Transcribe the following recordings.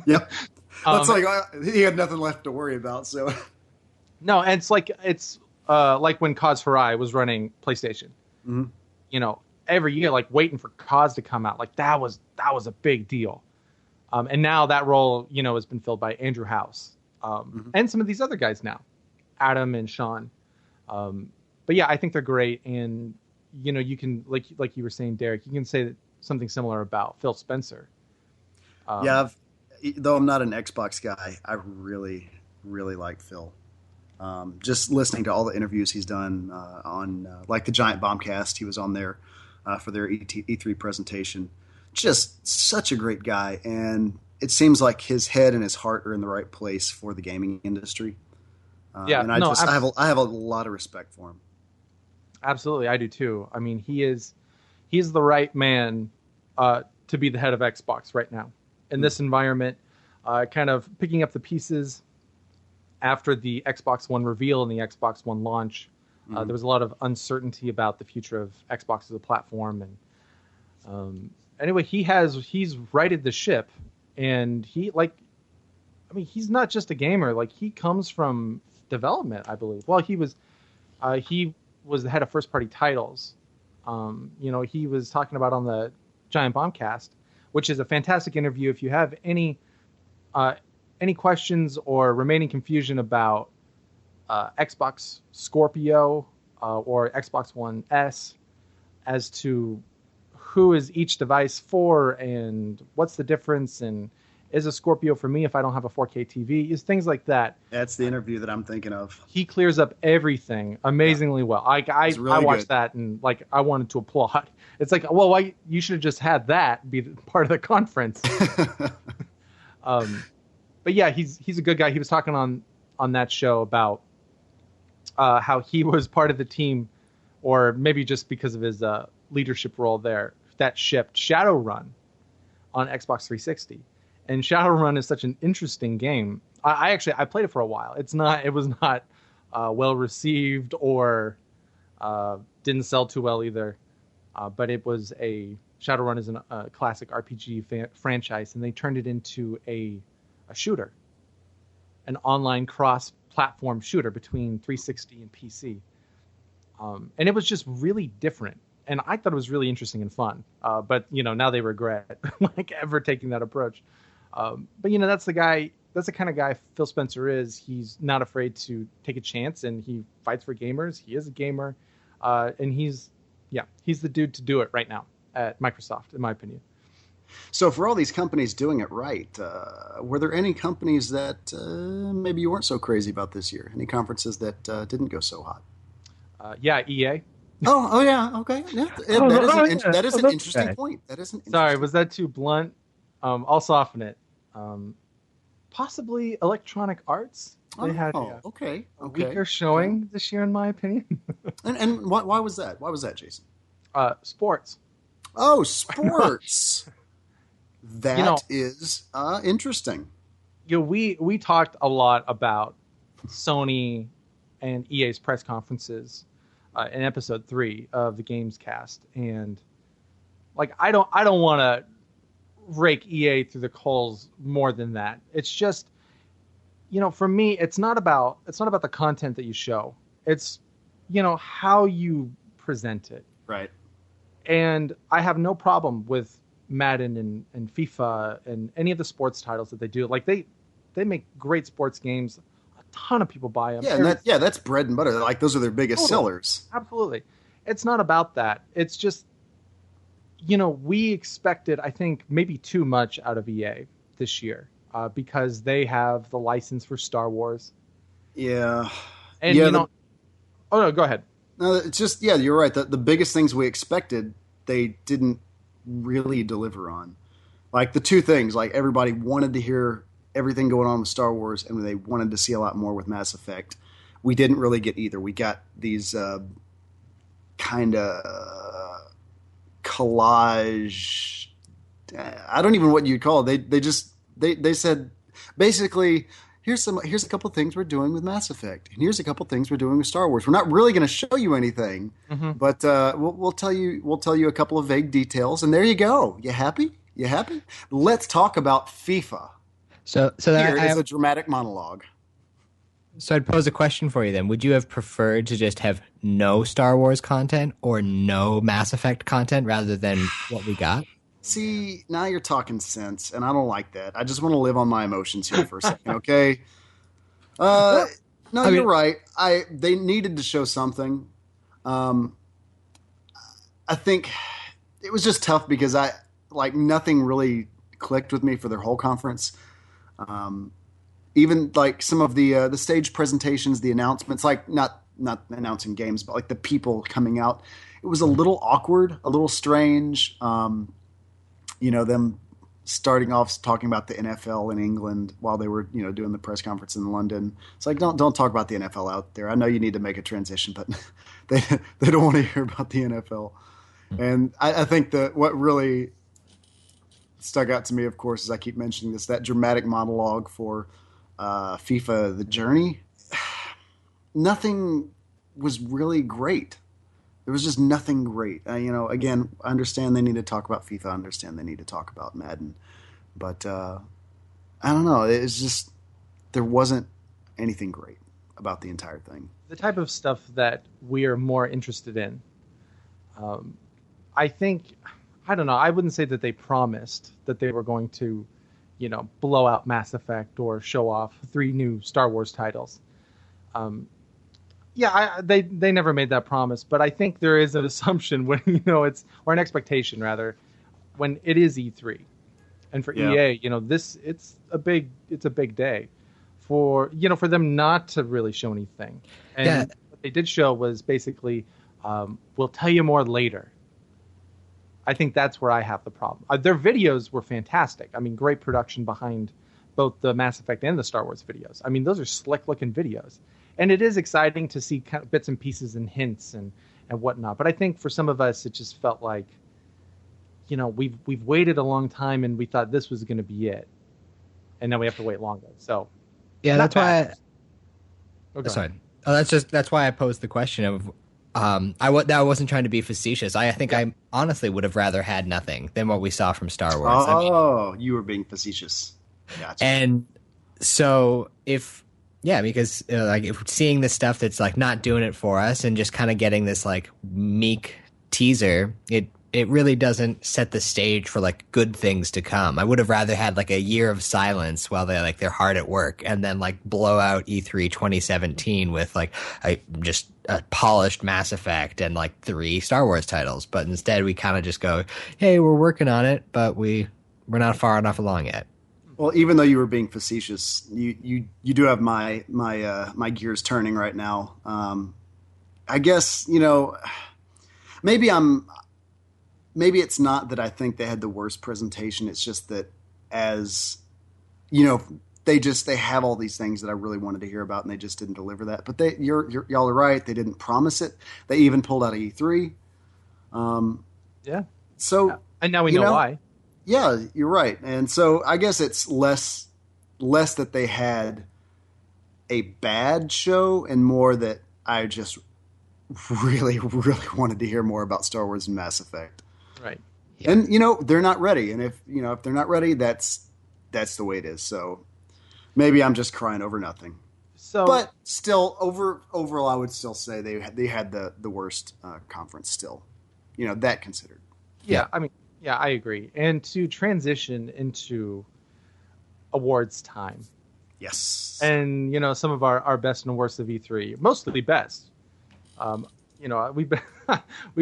Yep. That's he had nothing left to worry about. So no, and it's like when Cause Hirai was running PlayStation. mm-hmm. Every year, like waiting for Cause to come out, like that was a big deal. And now that role, has been filled by Andrew House, and some of these other guys now, Adam and Sean. But yeah, I think they're great, and you can like you were saying, Derek, you can say something similar about Phil Spencer. Though I'm not an Xbox guy, I really, really like Phil. Just listening to all the interviews he's done on like the Giant Bombcast, he was on there for their E3 presentation. Just such a great guy, and it seems like his head and his heart are in the right place for the gaming industry. And I have a lot of respect for him. Absolutely, I do too. I mean, he's the right man to be the head of Xbox right now in this environment. Kind of picking up the pieces after the Xbox One reveal and the Xbox One launch. There was a lot of uncertainty about the future of Xbox as a platform, and anyway, he's righted the ship, and he's not just a gamer. Like, he comes from development, I believe. Well, he was the head of first party titles. He was talking about on the Giant Bombcast, which is a fantastic interview. If you have any questions or remaining confusion about Xbox Scorpio or Xbox One S as to who is each device for and what's the difference, and is a Scorpio for me if I don't have a 4K TV, is things like that. That's the interview that I'm thinking of. He clears up everything amazingly well. I watched that and I wanted to applaud. It's like, well, why you should have just had that be part of the conference. But yeah, he's a good guy. He was talking on that show about how he was part of the team, or maybe just because of his leadership role there, that shipped Shadowrun on Xbox 360. And Shadowrun is such an interesting game. I played it for a while. It was not well received, or didn't sell too well either. But Shadowrun is a classic RPG franchise, and they turned it into a shooter, an online cross-platform shooter between 360 and PC. And it was just really different. And I thought it was really interesting and fun. But, now they regret ever taking that approach. But, that's the kind of guy Phil Spencer is. He's not afraid to take a chance, and he fights for gamers. He is a gamer. And he's the dude to do it right now at Microsoft, in my opinion. So for all these companies doing it right, were there any companies that maybe you weren't so crazy about this year? Any conferences that didn't go so hot? EA. Oh yeah, okay. Yeah. That is an interesting point. Sorry, was that too blunt? I'll soften it. Possibly Electronic Arts. They had a weaker showing this year, in my opinion. and why was that? Why was that, Jason? Sports. Oh, sports. That is interesting. We talked a lot about Sony and EA's press conferences in episode 3 of the Gamescast, and I don't want to rake EA through the coals more than that. It's just, for me, it's not about the content that you show. It's how you present it. Right. And I have no problem with Madden and FIFA and any of the sports titles that they do. Like, they make great sports games. A ton of people buy them. Yeah, that's bread and butter. Like, those are their biggest sellers. Absolutely. It's not about that. It's just, we expected, I think, maybe too much out of EA this year because they have the license for Star Wars. Yeah. And, oh, no, go ahead. No, it's just, you're right. The biggest things we expected, they didn't really deliver on. Like, the two things, like, everybody wanted to hear everything going on with Star Wars, and they wanted to see a lot more with Mass Effect. We didn't really get either. We got these kind of collage. I don't even know what you'd call it. They said basically, here's a couple things we're doing with Mass Effect, and here's a couple things we're doing with Star Wars. We're not really going to show you anything, but we'll tell you a couple of vague details, and there you go. You happy? Let's talk about FIFA. So Here then is a dramatic monologue. so I'd pose a question for you then. Would you have preferred to just have no Star Wars content or no Mass Effect content rather than what we got? See, now you're talking sense, and I don't like that. I just want to live on my emotions here for a second, okay? Uh, no, I you're mean, right. They needed to show something. Um, I think it was just tough because nothing really clicked with me for their whole conference. Um, Even like some of the stage presentations, the announcements, like not announcing games, but like the people coming out, it was a little awkward, a little strange. Them starting off talking about the NFL in England while they were doing the press conference in London. It's like don't talk about the NFL out there. I know you need to make a transition, but they don't want to hear about the NFL. And I think that what really stuck out to me, of course, as I keep mentioning this, that dramatic monologue for FIFA The Journey. Nothing was really great. There was just nothing great. Again, I understand they need to talk about FIFA. I understand they need to talk about Madden. But I don't know. It's just there wasn't anything great about the entire thing. The type of stuff that we are more interested in. I think, I don't know, I wouldn't say that they promised that they were going to, blow out Mass Effect or show off 3 new Star Wars titles. They never made that promise, but I think there is an assumption when, or an expectation rather, when it is E3. And for EA, it's a big day for them not to really show anything. And what they did show was basically, we'll tell you more later. I think that's where I have the problem. Their videos were fantastic. I mean, great production behind both the Mass Effect and the Star Wars videos. I mean, those are slick-looking videos. And it is exciting to see kind of bits and pieces and hints and whatnot. But I think for some of us, it just felt like, we've waited a long time and we thought this was going to be it. And now we have to wait longer. So, yeah, that's bad. why. Sorry. That's why I posed the question of. I wasn't trying to be facetious. I think I honestly would have rather had nothing than what we saw from Star Wars. Oh, you were being facetious. Gotcha. And so because if seeing this stuff that's like not doing it for us and just kind of getting this like meek teaser, it really doesn't set the stage for like good things to come. I would have rather had like a year of silence while they're hard at work and then like blow out E3 2017 with like just a polished Mass Effect and like 3 Star Wars titles. But instead we kind of just go, hey, we're working on it, but we're not far enough along yet. Well, even though you were being facetious, you do have my gears turning right now. I guess, maybe it's not that I think they had the worst presentation. It's just that they have all these things that I really wanted to hear about, and they just didn't deliver that. But y'all are right. They didn't promise it. They even pulled out of E3. So and now we know why. Yeah, you're right. And so I guess it's less that they had a bad show and more that I just really, really wanted to hear more about Star Wars and Mass Effect. Right. Yeah. And they're not ready, and if they're not ready, that's the way it is. So maybe I'm just crying over nothing. So, but still, overall, I would still say they had the worst conference. Still, that considered. Yeah, I mean, yeah, I agree. And to transition into awards time. Yes. And some of our best and worst of E3, mostly best. We've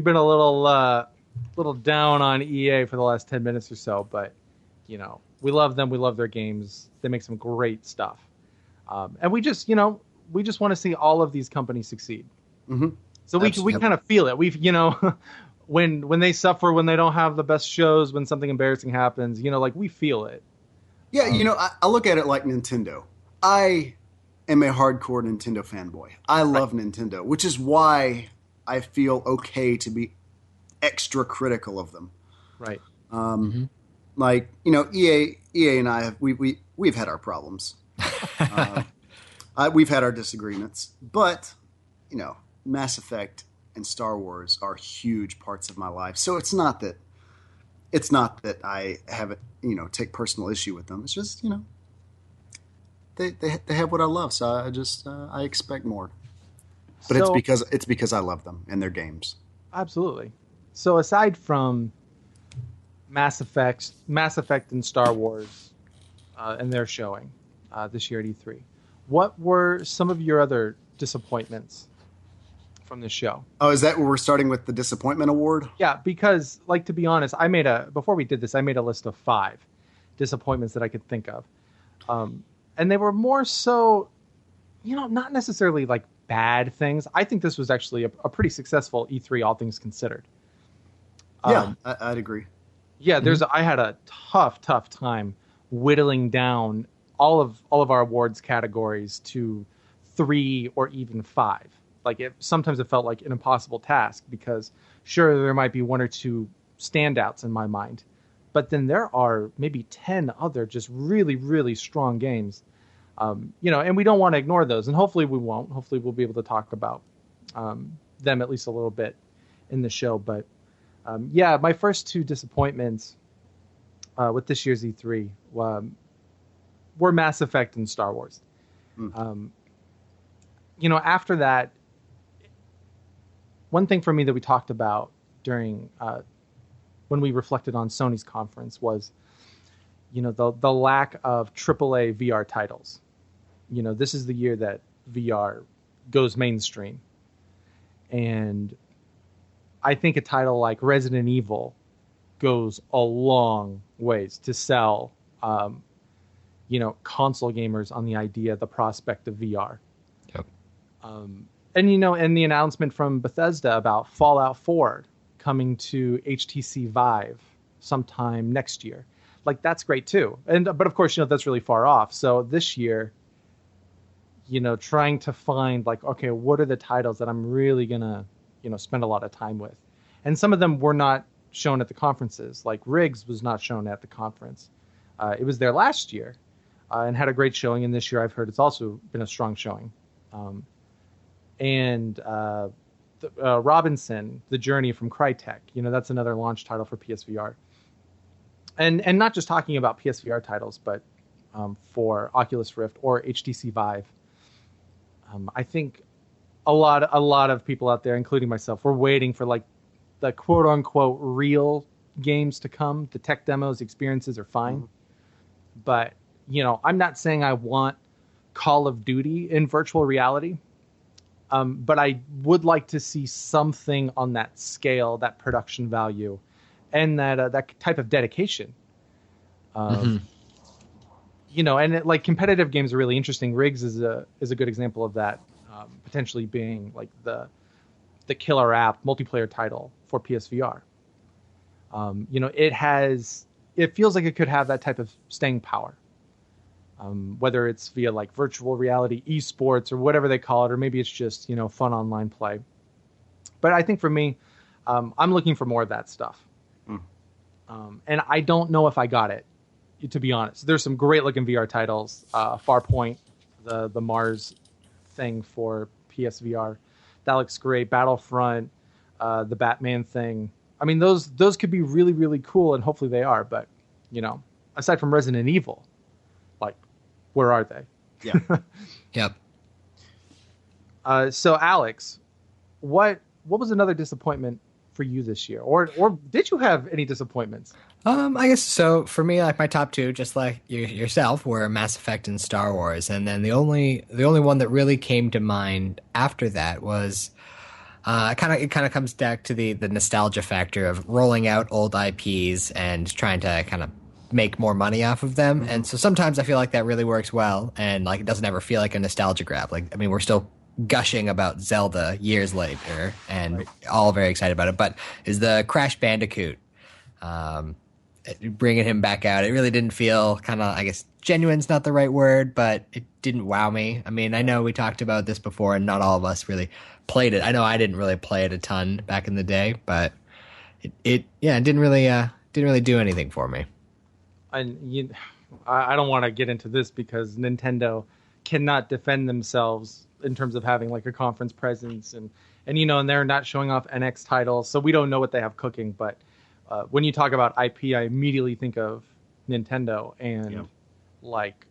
been a little down on EA for the last 10 minutes or so, but we love them. We love their games. They make some great stuff. And we just want to see all of these companies succeed. Mm-hmm. So we kind of feel it. We've, when they suffer, when they don't have the best shows, when something embarrassing happens, we feel it. Yeah. I look at it like Nintendo. I am a hardcore Nintendo fanboy. I love Nintendo, which is why I feel okay to be extra critical of them. Right. Like, EA and I we've had our problems. We've had our disagreements, but Mass Effect and Star Wars are huge parts of my life. So it's not that I have take personal issue with them. It's just, they have what I love, so I just I expect more. But So it's because I love them and their games. absolutely. So aside from Mass Effect, and Star Wars, and their showing this year at E3, what were some of your other disappointments from the show? Oh, is that where we're starting with the disappointment award? Yeah, because like to be honest, before we did this, I made a list of 5 disappointments that I could think of, and they were more so, not necessarily like bad things. I think this was actually a pretty successful E3, all things considered. Yeah, I'd agree. Yeah, I had a tough time whittling down all of our awards categories to 3 or even 5. Like sometimes it felt like an impossible task because sure there might be 1 or 2 standouts in my mind, but then there are maybe 10 other just really, really strong games. And we don't want to ignore those, and hopefully we won't. Hopefully we'll be able to talk about them at least a little bit in the show. But my first 2 disappointments with this year's E3 were Mass Effect and Star Wars. After that, one thing for me that we talked about during when we reflected on Sony's conference was, the lack of AAA VR titles. This is the year that VR goes mainstream. And I think a title like Resident Evil goes a long ways to sell, console gamers on the idea, the prospect of VR. Yep. And the announcement from Bethesda about Fallout 4 coming to HTC Vive sometime next year. Like, that's great too. But of course, that's really far off. So this year, trying to find like, okay, what are the titles that I'm really gonna, spend a lot of time with? And some of them were not shown at the conferences. Like Riggs was not shown at the conference. It was there last year and had a great showing. And this year I've heard it's also been a strong showing. Robinson, The Journey from Crytek, that's another launch title for PSVR. And not just talking about PSVR titles, but for Oculus Rift or HTC Vive. I think a lot of people out there, including myself, were waiting for like the quote unquote real games to come. The tech demos, experiences are fine. But, I'm not saying I want Call of Duty in virtual reality. But I would like to see something on that scale, that production value, and that type of dedication. And like competitive games are really interesting. Riggs is a good example of that, potentially being like the killer app multiplayer title for PSVR. It feels like it could have that type of staying power. Whether it's via like virtual reality, esports, or whatever they call it, or maybe it's just, fun online play. But I think for me, I'm looking for more of that stuff. And I don't know if I got it, to be honest. There's some great looking VR titles. Farpoint, the Mars thing for PSVR, that looks great. Battlefront, the Batman thing. I mean, those could be really, really cool, and hopefully they are. But, aside from Resident Evil, like, where are they? Yeah. Yep. So Alex, what was another disappointment for you this year, or did you have any disappointments? I guess so. For me, like my top 2, just like yourself, were Mass Effect and Star Wars, and then the only one that really came to mind after that was it kind of comes back to the nostalgia factor of rolling out old IPs and trying to kind of make more money off of them. And so sometimes I feel like that really works well, and like it doesn't ever feel like a nostalgia grab. Like, I mean, we're still gushing about Zelda years later and all very excited about it, but is the Crash Bandicoot bringing him back out, it really didn't feel kind of, I guess genuine's not the right word, but it didn't wow me. I mean, I know we talked about this before and not all of us really played it. I know I didn't really play it a ton back in the day, but it didn't really do anything for me. And I don't want to get into this because Nintendo cannot defend themselves in terms of having like a conference presence and they're not showing off NX titles, so we don't know what they have cooking. But when you talk about IP, I immediately think of Nintendo and like